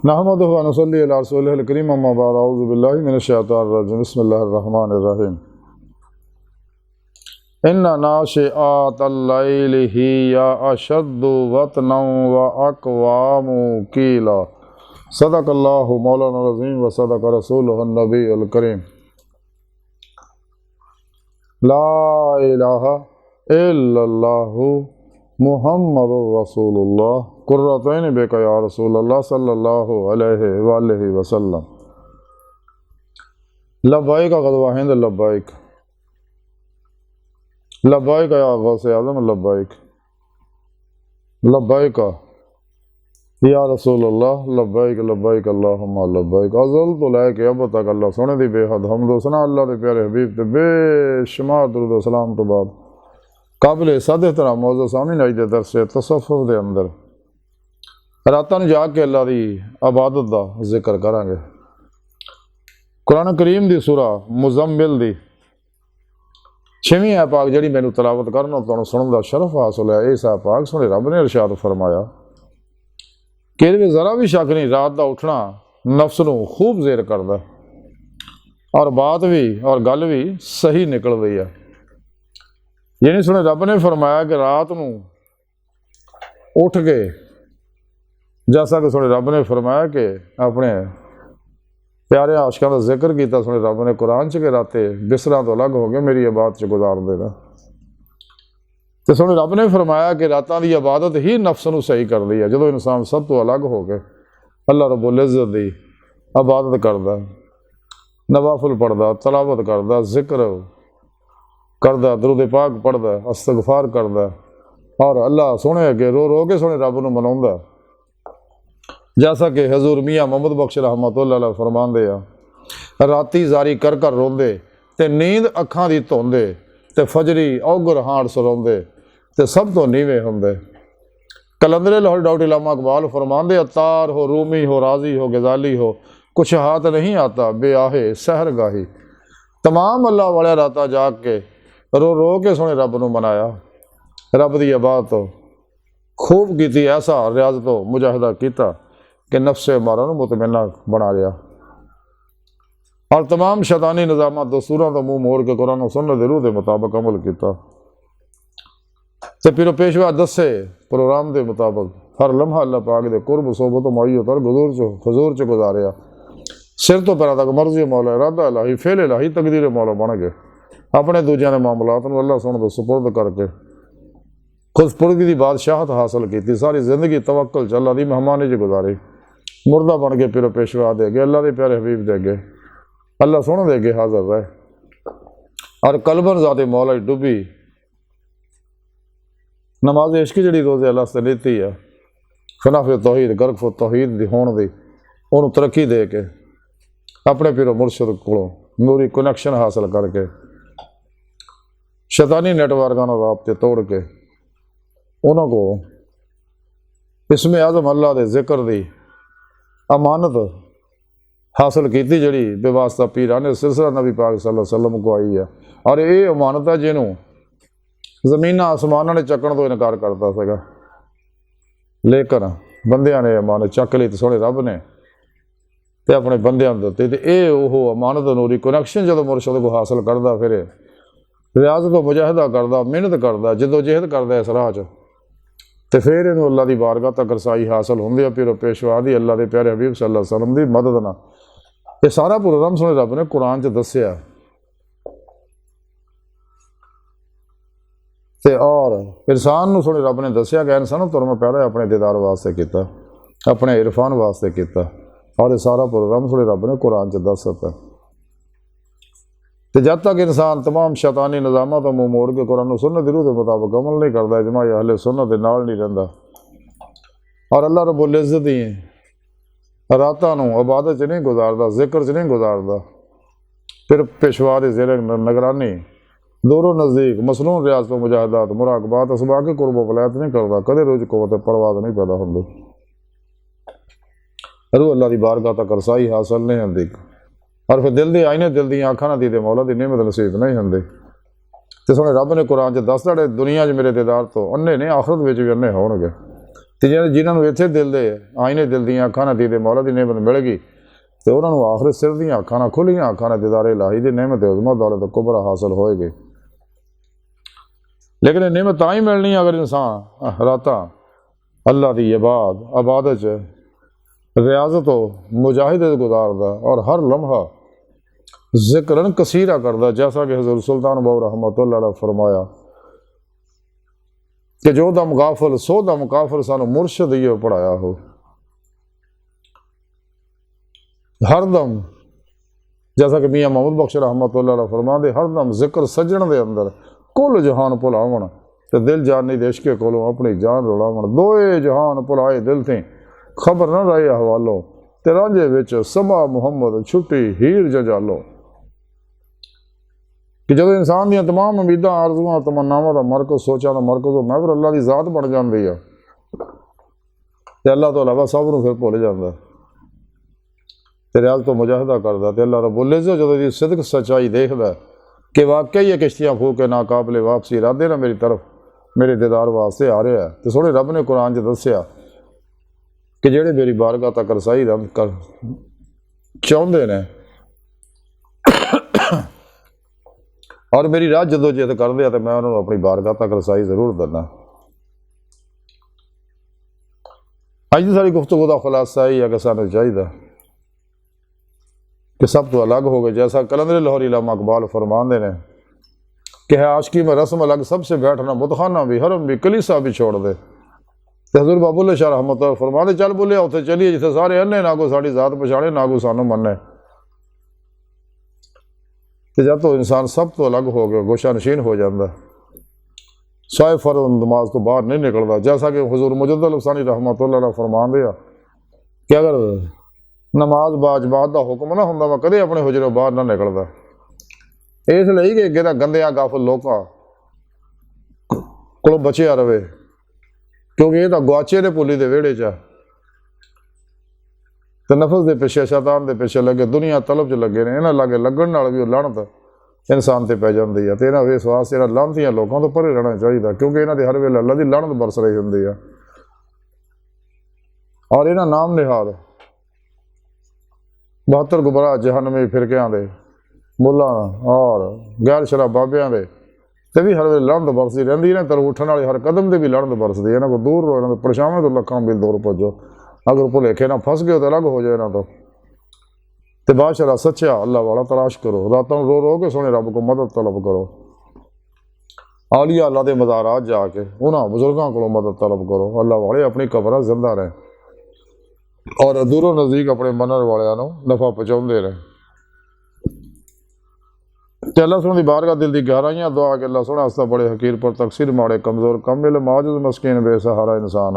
नहमदुहु व नसल्ली अला रसूलिहिल करीम अम्मा बाद अऊज़ु बिल्लाहि मिनश शैतानिर रजीम बिस्मिल्लाहिर रहमानिर रहीम इन्ना नाशिआतल लैलि हिया अशद्दु वतनन व अक़वामु क़ीला सदक़ल्लाहु मौलाना अज़ीम व सदक़ रसूलुहुन नबियुल करीम ला इलाहा इल्लल्लाहु मुहम्मदुर रसूलुल्लाह कुर्रतैन बेका या रसूलल्लाह सल्लल्लाहु अलैहि वालैहि वसल्लम। लब्बैक ग़ज़वा हिंद लब्बैक लब्बैक या गौसे आज़म लब्बैक लब्बैक या रसूलल्लाह लब्बैक लब्बैक अल्लाहुम्मा लब्बैक अज़ल तो लैके अब तक अल्लाह सोने दी बेहद हमदो सना अल्लाह दे प्यारे हबीब ते बेशुमार दुरूद सलाम तो बाद काबिल सादे तरह मौजू सामने आई दे दरसे तसव्वुफ़ दे अंदर रातां नूं जाग के अल्लाह दी इबादत दा जिक्र करांगे। कुरान करीम दी सूरा मुज़म्मिल दी 6वीं है पाक जिहड़ी मैनूं तलावत करन तुहानूं सुणन दा शरफ हासिल है। इस पाक सोहणे रब ने इरशाद फरमाया कि इहदे ज़रा भी शक नहीं, रात का उठना नफ्स नूं खूब ज़ेर करदा और बात भी और गल भी सही निकलदी है। यानी सुने रब ने फरमाया कि रात नूं उठ के जैसा कि सुने रब ने फरमाया कि अपने प्यारे आशिकां दा जिक्र किया सुने रब ने कुरान च कि राते बिस्तरां तो अलग हो गए मेरी इबादत च गुजार देना। तो सुने रब ने फरमाया कि रातां दी इबादत ही नफ्स नूं सही करदी है। जदों इंसान सब तो अलग हो के अल्लाह रब्बुल इज़्ज़त दी इबादत करदा, नवाफिल पढ़दा, तलावत करदा, जिक्र करदा, दरूद पाक पढ़दा, इस्तग़फ़ार करदा और अल्लाह सोने अगे रो रो के सोने रब नूं मनाउंदा। जैसा कि हजूर मियाँ मोहम्मद बख्श रहमतुल्लाह अलैह फरमांदे आ, राती जारी कर कर रोंदे ते नींद अखां दी धोंदे ते फजरी औगर हाड़ सरोंदे ते सब तो नीवें हुंदे। कलंदरे लाहौर डॉक्टर इलामा इकबाल फरमांदे अतार हो, रूमी हो, राजी हो, गजाली हो, कुछ हाथ नहीं आता बेआहे सहर गाही। तमाम अल्लाह वाले राता जाग के रो रो के सोने रब नूं मनाया, रब दी इबादत खूब कीती, ऐसा रियाज़त तो मुजाहिदा किया कि नफ्से मारा नूं मुतमन्ना बना लिया और तमाम शैतानी निज़ामात दस्तूरां तो मुँह मोड़ के कुरान और सुन्नत दे रूह के मुताबिक अमल किया। तो फिर पेशवा दसे प्रोग्राम के मुताबिक हर लम्हा अल्लाह पाक दे कुर्ब सोबत मुअय्यत और हुजूर च गुजारिया। सिर तो पैर तक मर्जी मौला, इरादा इलाही, फेल इलाही, तकदीर मौला बन गए। अपने दूजिया के मामलात नूं अल्लाह सोहणे दे सुपुर्द करके खुदपुरगी की बादशाहत हासिल की। सारी जिंदगी तवक्कल च अल्लाह दी मेहमानी च गुजारी। मुर्दा बन के फिर पेशवा दे गए अल्लाह के प्यारे हबीब दे गए, अल्लाह सोहणे दे अगे हाजिर रहे और कलबन ज़ाते मौला डुबी नमाज इश्क जी रोज़े अल्लाह से लीती है खिलाफ तौहीद गर्फ तौहीद दी होण दी उन्होंने तरक्की दे के अपने पिरो मुर्शद को नूरी कनैक्शन हासिल करके शैतानी नेटवर्कों राबते तोड़ के उन्होंने इसमें आज़म अल्लाह के जिक्र दी अमानत हासिल की जड़ी बेवास्ता पीराने सिलसिला नबी पाक सल्लल्लाहु अलैहि वसल्लम को आई है। और ये अमानत है जिन्हों जमीन आसमाना ने चकण तो इनकार करता सगा, लेकिन बंदियां ने अमानत चक ली तो सोने रब ने ते अपने बंदियां दिते। तो ये वो अमानत नूरी कनैक्शन जो मुर्शद को हासिल करता फिर रियाज़त को मुजाहिदा करता, मेहनत करता, जदोजहद करता इस राह तो फिर इन्हों अल्लाह की बारगाह तक रसाई हासिल होंदी है। फिर पेशवा दी अल्लाह के प्यारे हबीब सल्लल्लाहु अलैहि वसल्लम की मदद ना ये सारा प्रोग्राम सुने रब ने कुरान च दसिया। ते और इंसान नूं सुने रब ने दसिया कि इंसान तुर मैं पैदा अपने दीदार वास्ते किया, अपने इरफान वास्ते किया और ये सारा प्रोग्राम सुने रब ने कुरान च दस दिता। तो जब तक इंसान तमाम शैतानी निज़ामां तो मुँह मोड़ के कुरान सुन्नत दी रूह के मुताबिक अमल नहीं करता, इजमा अहले सुन्नत दे नाल नहीं रहिंदा और अल्लाह रब्बुल इज़्ज़त दी रातां नूं इबादत च नहीं गुजारदा, जिक्र च नहीं गुजारदा, फिर पेशवा दी ज़ेर निगरानी दूरों नज़दीक मसनून रियाज़त मुजाहिदात मुराकबात असबाक़ कुर्ब वलायत नहीं करता, कदे रोज़ क़ुव्वत परवाज़ नहीं पैदा होंदी, रूह अल्लाह की बारगाह तक रसाई हासिल नहीं होंदी और फिर दिल दी आईने दिल दी अखां ना दी दे मौला दी नेमत नसीब नहीं होंदी। तो सोने रब ने कुरान च दस दड़े दुनिया च मेरे दीदार तो अन्ने ने आखरत में भी अन्ने होणगे। ਤੇ ਜਿਹੜੇ ਜਿਨ੍ਹਾਂ ਨੂੰ ਇੱਥੇ ਦਿਲ ਦੇ ਆईने दिल ਦੀਆਂ ਅੱਖਾਂ ਨਾਲ ਦੀਦੇ ਮੌਲਾ ਦੀ ਨਿਮਤ ਮਿਲ ਗਈ ਤੇ ਉਹਨਾਂ ਨੂੰ ਆਖਿਰ ਸਿਰ ਦੀਆਂ ਅੱਖਾਂ ਨਾਲ ਖੁੱਲੀਆਂ ਅੱਖਾਂ ਨਾਲ ਦੀਦਾਰੇ ਇਲਾਹੀ ਦੀ ਨਿਮਤ ਉਜ਼ਮਾ ਦੌਲਤ ਕੁਬਰਾ ਹਾਸਲ ਹੋਏਗੀ। लेकिन ये निमत तां ही मिलनी अगर इंसान रातां अल्लाह की इबादत रियाजत हो मुजाहिदत गुजारदा और हर लम्हा जिक्रन कसीरा करदा, जैसा कि हज़रत सुल्तान बाहू रहमतुल्लाह अलैह फरमाया कि जो दम गाफिल सो दम काफिर सानू मुर्शद ही पढ़ाया हो। हर दम जैसा कि मियाँ महमूद बख्श रहमतुल्लाह अलैह फरमाते हर दम जिक्र सजण दे अंदर कुल जहान भुलावन ते दिल जानी दे इश्के कोलों अपनी जान रुलावन। दोए जहान भुलाए दिल थे खबर न रहे हवालों ते रांझे विच समा मुहम्मद छुट्टी हीर जजालो। कि जब इंसान दी तमाम उम्मीदां आरज़ुआं तमन्नावां दा मरकज़ सोचां दा मरकज़ मैं फिर अल्लाह दी ज़ात बन जाती है ते अल्लाह तो इलावा सब नूं फिर भुल जांदा ते रल तो मुजाहिदा करदा ते अल्लाह रब्बुल इज़्ज़त जदों दी सिदक सच्चाई देखदा कि वाकई ये किश्तियाँ फूके नाकाबले वापसी इरादे ना मेरी तरफ मेरे दीदार वास्ते आ रहा है। तो सोने रब ने कुरान च दस्सिया कि जेड़े मेरी बारगाह तक रसाई कर चाहुंदे ने और मेरी राह जदोजहद करदे आ ते मैं उन्होंने अपनी बारगाह तक रसाई जरूर देना। अज की सारी गुफ्तगू का खुलासा यही है कि सानू चाहिए कि सब तो अलग हो गए, जैसा कलंदर लाहौरी इलामा इकबाल फरमाते ने कि है आशकी में रस्म अलग सबसे बैठना बुतखाना भी हरम भी कलीसा भी छोड़ दे। तो हज़रत बाबुल्ले शाह रहमत फरमाते चल बोले उत्थे चलिए जिथे सारे अन्ने ना कोई साड़ी जात पछाणे ना कोई सानू मन्ने। तो जब तो इंसान सब तो अलग हो गया गोशा नशीन हो जाता साए फर्ज नमाज तो बाहर नहीं निकलता। जैसा कि हुजूर मुजद्दल हुसैनी रहमतुल्लाह अलैह फरमाते हैं कि अगर नमाज बाजमात का हुक्म ना होंदा मैं कदे अपने हुजरे बाहर ना निकलता, इसलिए कि अगे गंदिया गाफिल लोगों को बचिया रहे क्योंकि ये तो गुआचे ने पुली के वेड़े च तो नफस के पिछे शैतान के पिछे लगे दुनिया तलब च लगे ने इन्होंने लागे लगन नाल भी लानत इंसान से पै जाती है। तो इन्होंने विश्वास इन्होंने लानतियां लोगों तो परे रहना चाहिए क्योंकि इन्होंने हर वेले अल्लाह की लानत बरस रही होंगी है। और इन्होंने नाम निहाल 72 गुमराह जहन्नमी फिरकियां दे मुल्लां और गैर शराब बाबियां दे ते भी हर वेले लानत बरसदी रहिंदी है। तर उठण वाले हर कदम से भी लानत बरसदी है। इन्हां को दूर रहो, इन्हां दे परछावें तो लखां मील दूर भजो। अगर भुलेखे ना फस गए तो अलग हो जाए इन्हां तो बादशाह सच्चा अल्लाह वाला तलाश करो। रातों रो रो के सोने रब को मदद तलब करो। आलिया अल्लाह के मज़ारात जाके उन्होंने बुजुर्गों को मदद तलब करो। अल्लाह वाले अपनी कब्र जिंदा रहें और दूरों नज़दीक अपने मनण वालों नफा पहुँचाते रहें। तो अल्लाह सोने की बारगाह दिल की गहराइयां दुआ के अल्लाह सोना हस्ता बड़े हकीर पर तकसीर माड़े कमज़ोर कमिल माजिद मस्कीन बेसहारा इंसान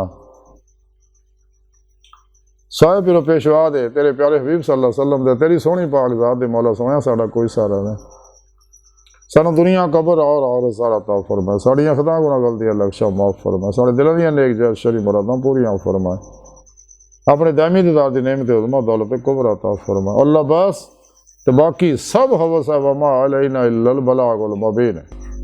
साहिब पिरो पेशवा दे तेरे प्यारे हबीब सल्लल्लाहु अलैहि वसल्लम दे तेरी सोहनी पाक ज़ात दे मौला सोया साडा कोई सहारा नहीं। सानू दुनिया कबर और सारा ता फरमाए। साड़ियाँ खता गुनाह गलतियां लक्ष्या माफ़ फरमाए। साढ़े दिलों दी नेक जैस शरी मुरादां पूरियां फरमाए। अपने दायमी दीदार दी नेमत उज़्मा दौलत कुबरा अता फरमाए। अल्लाह बस तो बाकी सब हवस है वमा अलैना इल्लल बलागुल मुबीन।